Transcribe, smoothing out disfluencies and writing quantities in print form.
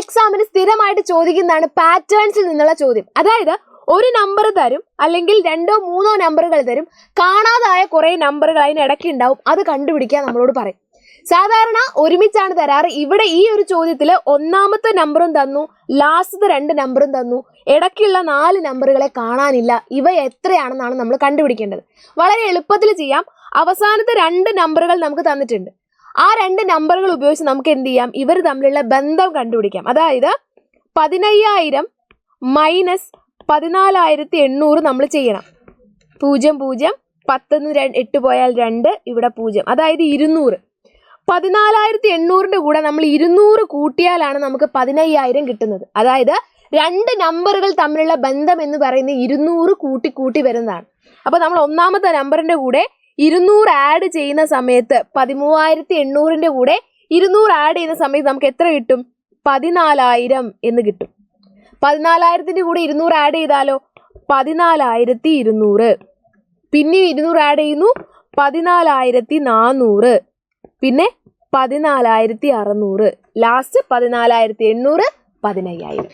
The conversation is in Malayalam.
എക്സാമിന് സ്ഥിരമായിട്ട് ചോദിക്കുന്നതാണ് പാറ്റേൺസിൽ നിന്നുള്ള ചോദ്യം. അതായത് ഒരു നമ്പർ തരും, അല്ലെങ്കിൽ 2 or 3 നമ്പറുകൾ തരും, കാണാതായ കുറെ നമ്പറുകൾ അതിനിടയ്ക്ക് ഉണ്ടാവും, അത് കണ്ടുപിടിക്കാൻ നമ്മളോട് പറയും. സാധാരണ ഒരുമിച്ചാണ് തരാറ്. ഇവിടെ ഈ ഒരു ചോദ്യത്തിൽ ഒന്നാമത്തെ നമ്പറും തന്നു, ലാസ്റ്റത്തെ 2 നമ്പറും തന്നു, ഇടയ്ക്കുള്ള 4 നമ്പറുകളെ കാണാനില്ല. ഇവ എത്രയാണെന്നാണ് നമ്മൾ കണ്ടുപിടിക്കേണ്ടത്. വളരെ എളുപ്പത്തിൽ ചെയ്യാം. അവസാനത്തെ 2 നമ്പറുകൾ നമുക്ക് തന്നിട്ടുണ്ട്. ആ 2 നമ്പറുകൾ ഉപയോഗിച്ച് നമുക്ക് എന്ത് ചെയ്യാം? ഇവർ തമ്മിലുള്ള ബന്ധം കണ്ടുപിടിക്കാം. അതായത് 15,000 മൈനസ് 14,800 നമ്മൾ ചെയ്യണം. 0 0 10 8 പോയാൽ 2, ഇവിടെ 0, അതായത് 200. 14,800 കൂടെ നമ്മൾ 200 കൂട്ടിയാലാണ് നമുക്ക് 15,000 കിട്ടുന്നത്. അതായത് 2 നമ്പറുകൾ തമ്മിലുള്ള ബന്ധം എന്ന് പറയുന്നത് 200 കൂട്ടി വരുന്നതാണ്. അപ്പോൾ നമ്മൾ ഒന്നാമത്തെ നമ്പറിന്റെ കൂടെ 200 ആഡ് ചെയ്യുന്ന സമയത്ത് 13,800 കൂടെ 200 ആഡ് ചെയ്യുന്ന സമയത്ത് നമുക്ക് എത്ര കിട്ടും? 14,000 എന്ന് കിട്ടും. 14,000 കൂടെ 200 ആഡ് ചെയ്താലോ? 14,200. പിന്നെ 200 ആഡ് ചെയ്യുന്നു, 14,400. പിന്നെ 14,600. ലാസ്റ്റ് 14,800, 15,000.